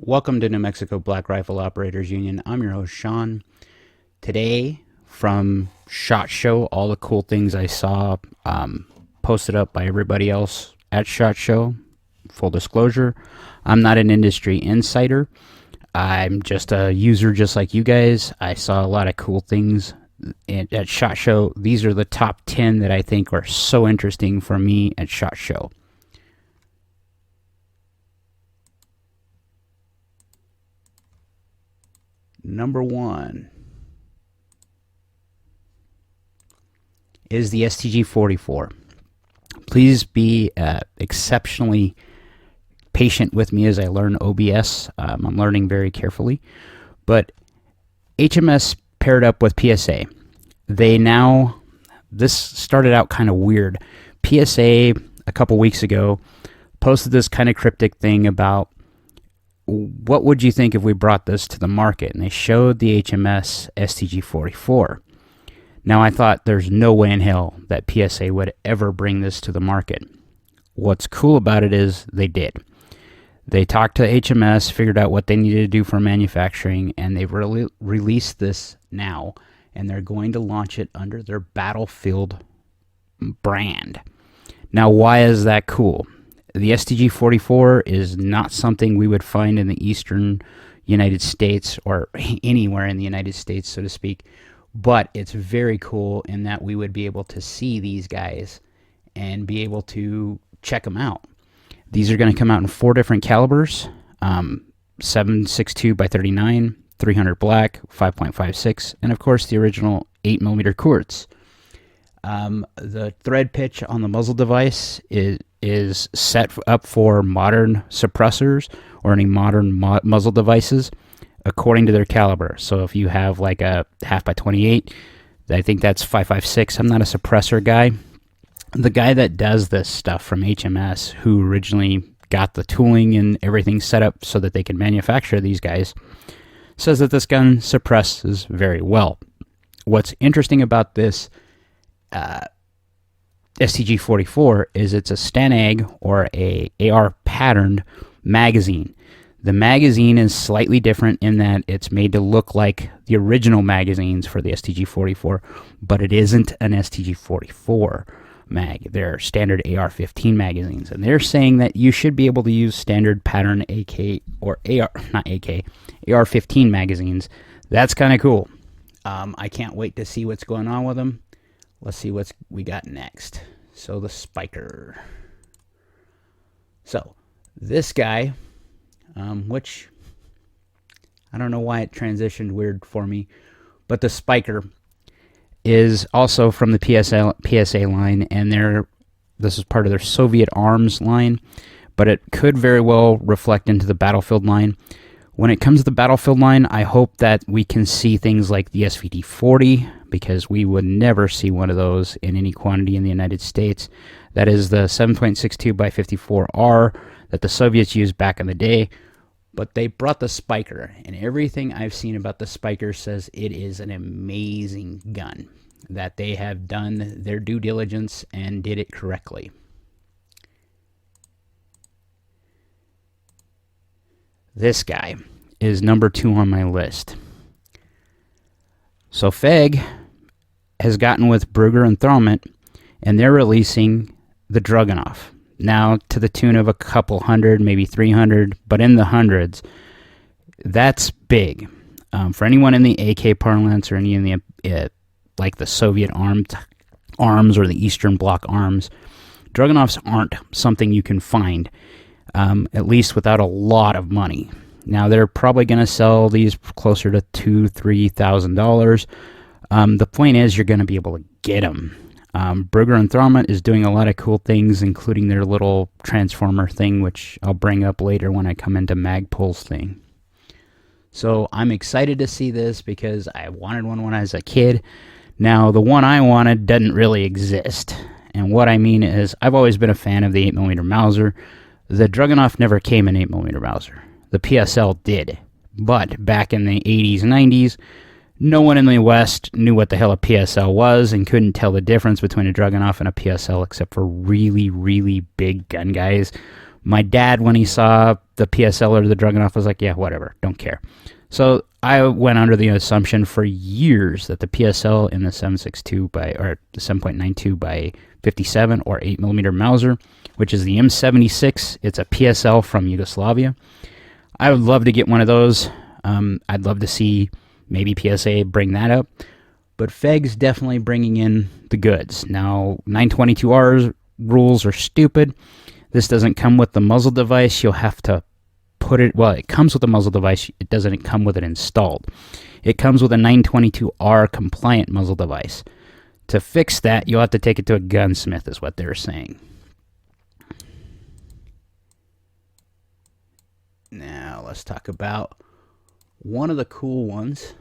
Welcome to New Mexico Black Rifle Operators Union. I'm your host, Sean. Today, from SHOT Show, all the cool things I saw posted up by everybody else at SHOT Show. Full disclosure, I'm not an industry insider. I'm just a user just like you guys. I saw a lot of cool things at SHOT Show. These are the top 10 that I think are so interesting for me at SHOT Show. Number 1 is the STG-44. Please be exceptionally patient with me as I learn OBS. I'm learning very carefully. But HMS paired up with PSA. This started out kind of weird. PSA, a couple weeks ago, posted this kind of cryptic thing about, what would you think if we brought this to the market? And they showed the HMS STG-44. Now, I thought there's no way in hell that PSA would ever bring this to the market. What's cool about it is they did. They talked to HMS, figured out what they needed to do for manufacturing, and they've released this now, and they're going to launch it under their Battlefield brand. Now, why is that cool? The STG-44 is not something we would find in the eastern United States or anywhere in the United States, so to speak. But it's very cool in that we would be able to see these guys and be able to check them out. These are going to come out in 4 different calibers, 7.62 by 39, 300 black, 5.56, and of course the original 8mm quartz. The thread pitch on the muzzle device is set up for modern suppressors or any modern muzzle devices according to their caliber. So if you have like a 1/2 by 28, I think that's 5.56. I'm not a suppressor guy. The guy that does this stuff from HMS, who originally got the tooling and everything set up so that they can manufacture these guys, says that this gun suppresses very well. What's interesting about this STG-44 is it's a Stanag or a AR patterned magazine. The magazine is slightly different in that it's made to look like the original magazines for the STG-44, but it isn't an STG-44 mag. They're standard AR-15 magazines, and they're saying that you should be able to use standard pattern AK or AR-15 magazines. That's kind of cool. I can't wait to see what's going on with them. Let's see what we got next. So the spiker. So this guy, which I don't know why it transitioned weird for me, but the spiker is also from the PSA line, and this is part of their Soviet arms line, but it could very well reflect into the Battlefield line. When it comes to the Battlefield line, I hope that we can see things like the SVT-40, because we would never see one of those in any quantity in the United States. That is the 7.62 by 54R that the Soviets used back in the day. But they brought the spiker, and everything I've seen about the spiker says it is an amazing gun, that they have done their due diligence and did it correctly. This guy is number 2 on my list. So Feg has gotten with Brugger and Thromit, and they're releasing the Dragunov. Now to the tune of a couple hundred, maybe 300, but in the hundreds. That's big. For anyone in the AK parlance or any in the like the Soviet arms or the Eastern Bloc arms, Dragunovs aren't something you can find, at least without a lot of money. Now they're probably going to sell these closer to $2,000-3,000. The point is, you're going to be able to get them. Brugger and Thromit is doing a lot of cool things, including their little transformer thing, which I'll bring up later when I come into Magpul's thing. So I'm excited to see this because I wanted one when I was a kid. Now the one I wanted doesn't really exist. And what I mean is, I've always been a fan of the 8mm Mauser. The Dragunov never came in 8mm Mauser. The PSL did. But back in the 80s, 90s, no one in the West knew what the hell a PSL was and couldn't tell the difference between a Dragunov and a PSL except for really, really big gun guys. My dad, when he saw the PSL or the Dragunov, was like, yeah, whatever, don't care. So I went under the assumption for years that the PSL in the 7.62 or the 7.92 by 57 or 8mm Mauser, which is the M76, it's a PSL from Yugoslavia. I would love to get one of those. I'd love to see maybe PSA bring that up. But FEG's definitely bringing in the goods. Now, 922R rules are stupid. This doesn't come with the muzzle device. You'll have to put it, well, it comes with a muzzle device. It doesn't come with it installed. It comes with a 922R compliant muzzle device. To fix that, you'll have to take it to a gunsmith, is what they're saying. Now, let's talk about one of the cool ones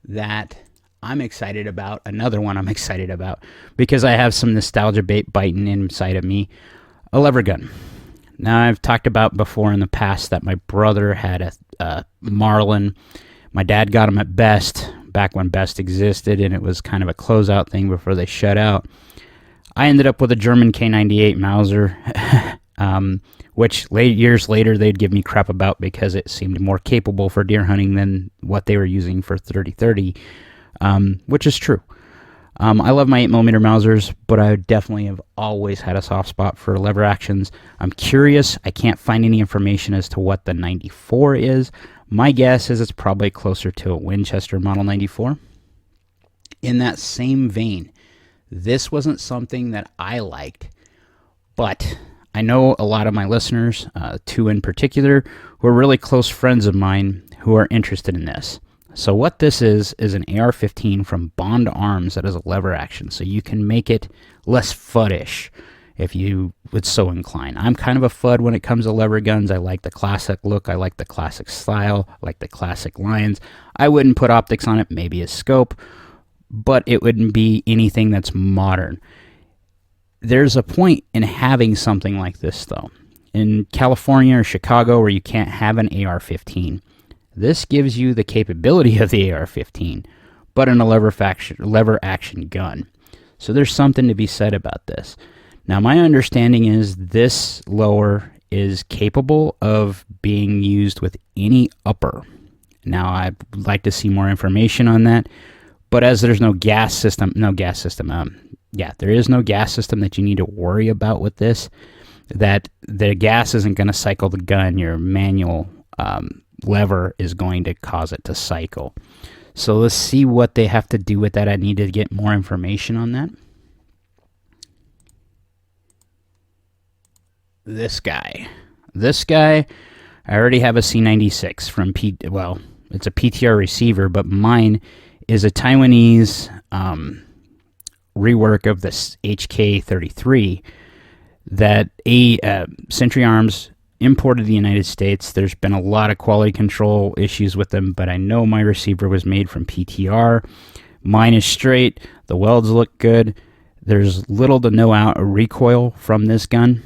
that I'm excited about. Another one I'm excited about because I have some nostalgia biting inside of me. A lever gun. Now, I've talked about before in the past that my brother had a Marlin. My dad got him at Best, back when Best existed, and it was kind of a closeout thing before they shut out. I ended up with a German K98 Mauser, which years later they'd give me crap about because it seemed more capable for deer hunting than what they were using for 30-30, which is true. I love my 8mm Mausers, but I definitely have always had a soft spot for lever actions. I'm curious. I can't find any information as to what the 94 is. My guess is it's probably closer to a Winchester Model 94. In that same vein, this wasn't something that I liked, but I know a lot of my listeners, two in particular, who are really close friends of mine who are interested in this. So what this is an AR-15 from Bond Arms that is a lever action, so you can make it less fuddish if you would so incline. I'm kind of a fud when it comes to lever guns. I like the classic look. I like the classic style. I like the classic lines. I wouldn't put optics on it, maybe a scope, but it wouldn't be anything that's modern. There's a point in having something like this, though. In California or Chicago, where you can't have an AR-15, this gives you the capability of the AR-15, but in a lever action gun. So there's something to be said about this. Now, my understanding is this lower is capable of being used with any upper. Now, I'd like to see more information on that, but as there's no gas system, there is no gas system that you need to worry about with this, that the gas isn't going to cycle the gun. Your manual lever is going to cause it to cycle. So let's see what they have to do with that. I need to get more information on that. This guy, I already have a C96 from it's a PTR receiver, but mine is a Taiwanese rework of this HK33 that Century Arms imported to the United States. There's been a lot of quality control issues with them, but I know my receiver was made from PTR. Mine is straight. The welds look good. There's little to no recoil from this gun,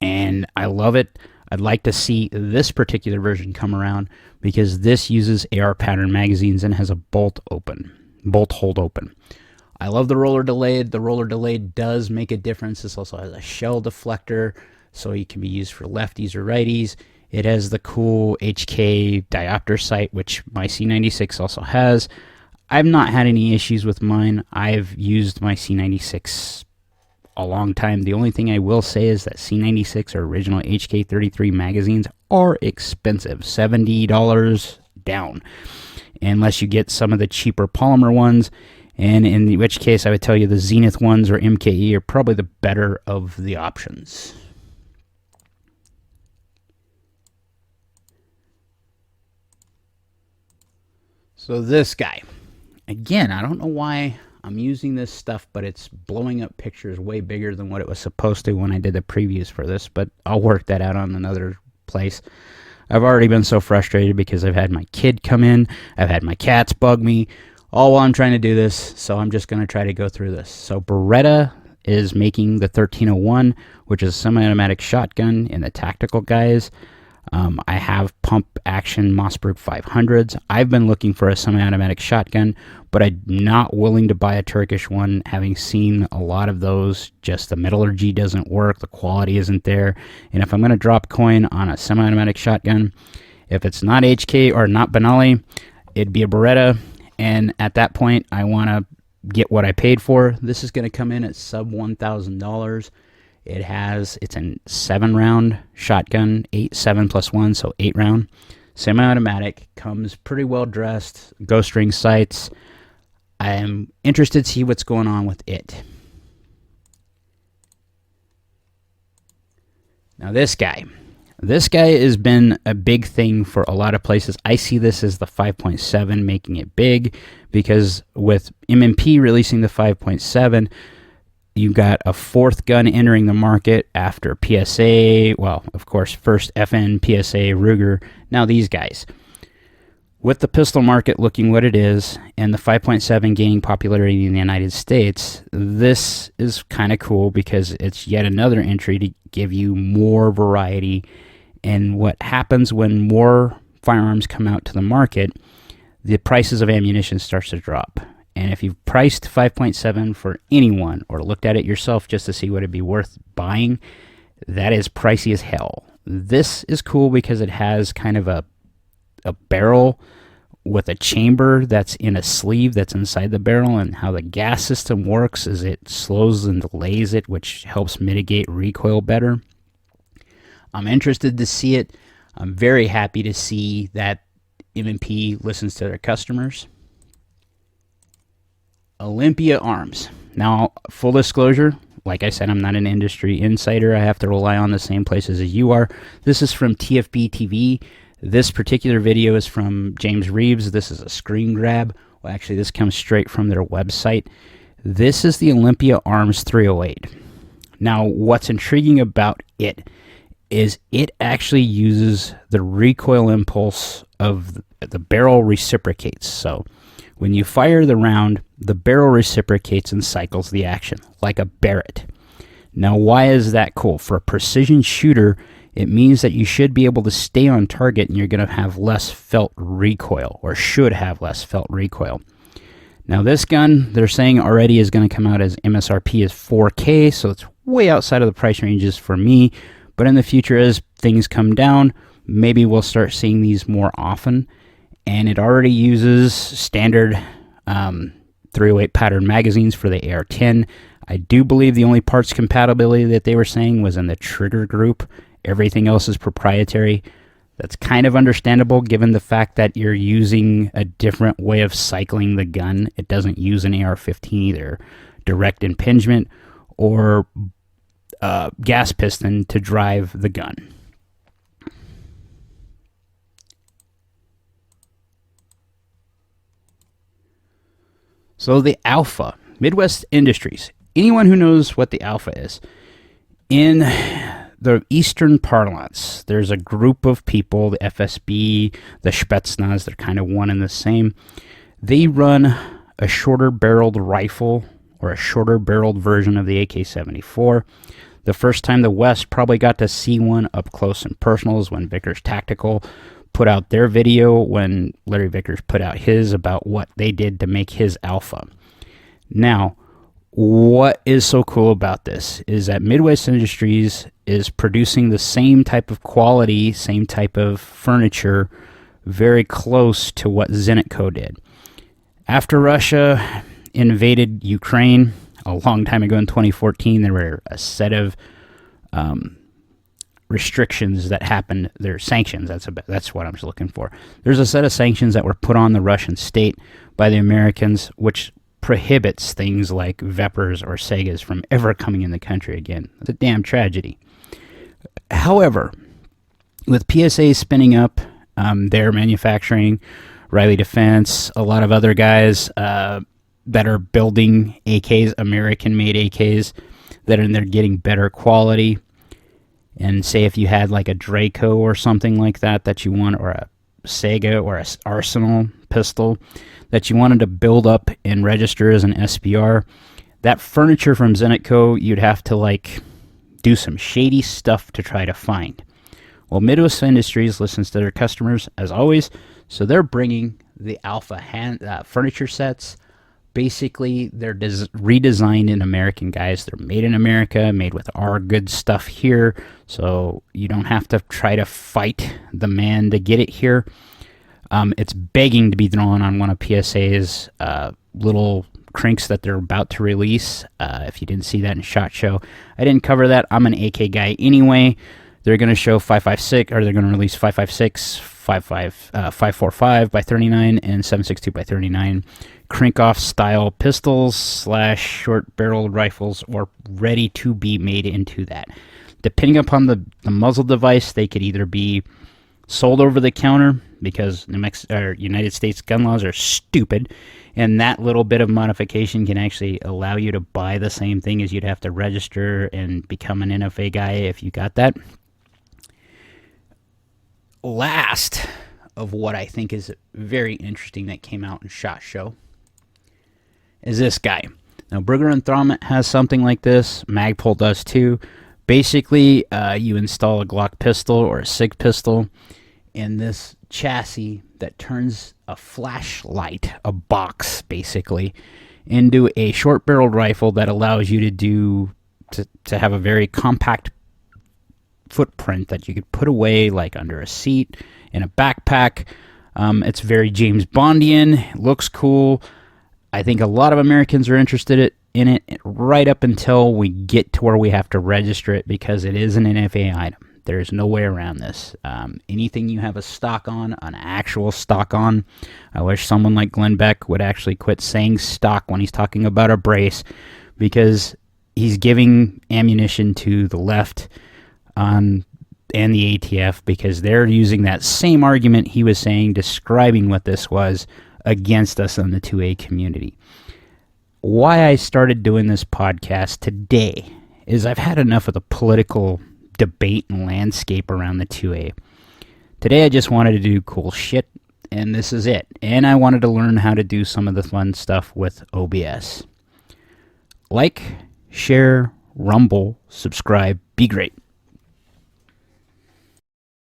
and I love it. I'd like to see this particular version come around because this uses AR pattern magazines and has a bolt hold open. I love the roller delayed. The roller delayed does make a difference. This also has a shell deflector, so it can be used for lefties or righties. It has the cool HK diopter sight, which my C96 also has. I've not had any issues with mine. I've used my C96 a long time. The only thing I will say is that C96 or original HK33 magazines are expensive, $70 down, unless you get some of the cheaper polymer ones, and in which case I would tell you the Zenith ones or MKE are probably the better of the options. So this guy, again, I don't know why I'm using this stuff, but it's blowing up pictures way bigger than what it was supposed to when I did the previews for this, but I'll work that out on another place. I've already been so frustrated because I've had my kid come in, I've had my cats bug me, all while I'm trying to do this, so I'm just going to try to go through this. So Beretta is making the 1301, which is a semi-automatic shotgun in the tactical guise. I have pump action Mossberg 500s. I've been looking for a semi-automatic shotgun, but I'm not willing to buy a Turkish one, having seen a lot of those. Just the metallurgy doesn't work, the quality isn't there. And if I'm going to drop coin on a semi-automatic shotgun, if it's not HK or not Benelli, it'd be a Beretta. And at that point, I want to get what I paid for. This is going to come in at sub $1,000. It's a 7-round shotgun, 7+1, so 8-round. Semi-automatic, comes pretty well dressed, ghost ring sights. I am interested to see what's going on with it. Now this guy has been a big thing for a lot of places. I see this as the 5.7 making it big, because with M&P releasing the 5.7, you got a 4th gun entering the market after PSA, well, of course, first FN, PSA, Ruger, now these guys. With the pistol market looking what it is, and the 5.7 gaining popularity in the United States, this is kind of cool because it's yet another entry to give you more variety. And what happens when more firearms come out to the market, the prices of ammunition starts to drop. And if you've priced 5.7 for anyone, or looked at it yourself just to see what it'd be worth buying, that is pricey as hell. This is cool because it has kind of a barrel with a chamber that's in a sleeve that's inside the barrel, and how the gas system works is it slows and delays it, which helps mitigate recoil better. I'm interested to see it. I'm very happy to see that M&P listens to their customers. Olympia Arms. Now, full disclosure, like I said, I'm not an industry insider. I have to rely on the same places as you are. This is from TFB TV. This particular video is from James Reeves. This is a screen grab. Well, actually, this comes straight from their website. This is the Olympia Arms 308. Now, what's intriguing about it is it actually uses the recoil impulse of the barrel reciprocates. So when you fire the round, the barrel reciprocates and cycles the action, like a Barrett. Now, why is that cool? For a precision shooter, it means that you should be able to stay on target and you're going to have less felt recoil, or should have less felt recoil. Now, this gun, they're saying already is going to come out as MSRP is $4K, so it's way outside of the price ranges for me. But in the future, as things come down, maybe we'll start seeing these more often. And it already uses standard 308 pattern magazines for the AR-10. I do believe the only parts compatibility that they were saying was in the trigger group. Everything else is proprietary. That's kind of understandable given the fact that you're using a different way of cycling the gun. It doesn't use an AR-15 either. Direct impingement or gas piston to drive the gun. So the Alpha, Midwest Industries. Anyone who knows what the Alpha is, in the Eastern parlance, there's a group of people, the FSB, the Spetsnaz, they're kind of one and the same. They run a shorter barreled rifle, or a shorter barreled version of the AK-74. The first time the West probably got to see one up close and personal is when Vickers Tactical put out their video, when Larry Vickers put out his about what they did to make his Alpha. Now, what is so cool about this is that Midwest Industries is producing the same type of quality, same type of furniture, very close to what Zenitco did. After Russia invaded Ukraine a long time ago in 2014, there were a set of restrictions that happened. There sanctions. That's what I'm looking for. There's a set of sanctions that were put on the Russian state by the Americans, which prohibits things like Vepers or Segas from ever coming in the country again. It's a damn tragedy. However, with PSA spinning up their manufacturing, Riley Defense, a lot of other guys that are building AKs, American-made AKs, that are in there getting better quality. And say if you had like a Draco or something like that you want, or a Sega or a Arsenal pistol that you wanted to build up and register as an SBR, that furniture from Zenitco, you'd have to like do some shady stuff to try to find. Well, Midwest Industries listens to their customers, as always, so they're bringing the Alpha furniture sets. Basically, they're redesigned in American, guys. They're made in America, made with our good stuff here, so you don't have to try to fight the man to get it here. It's begging to be thrown on one of PSA's little crinks that they're about to release. If you didn't see that in SHOT Show, I didn't cover that. I'm an AK guy anyway. They're going to show 5.56, or they're going to release 5.56, 5.45 by 39, and 7.62 by 39 crank-off style pistols / short-barreled rifles, or ready to be made into that. Depending upon the muzzle device, they could either be sold over the counter, because United States gun laws are stupid, and that little bit of modification can actually allow you to buy the same thing, as you'd have to register and become an NFA guy if you got that. Last of what I think is very interesting that came out in SHOT Show is this guy. Now, Brugger and Thrommett has something like this. Magpul does too. Basically, you install a Glock pistol or a SIG pistol in this chassis that turns a flashlight, a box basically, into a short-barreled rifle that allows you to have a very compact footprint that you could put away like under a seat, in a backpack. It's very James Bondian. It looks cool. I think a lot of Americans are interested in it right up until we get to where we have to register it, because it is an NFA item. There's no way around this. Anything you have a stock on, an actual stock on, I wish someone like Glenn Beck would actually quit saying stock when he's talking about a brace, because he's giving ammunition to the left and the ATF, because they're using that same argument he was saying, describing what this was, against us in the 2A community. Why I started doing this podcast today is I've had enough of the political debate and landscape around the 2A. Today I just wanted to do cool shit, and this is it. And I wanted to learn how to do some of the fun stuff with OBS. Like, share, rumble, subscribe, be great.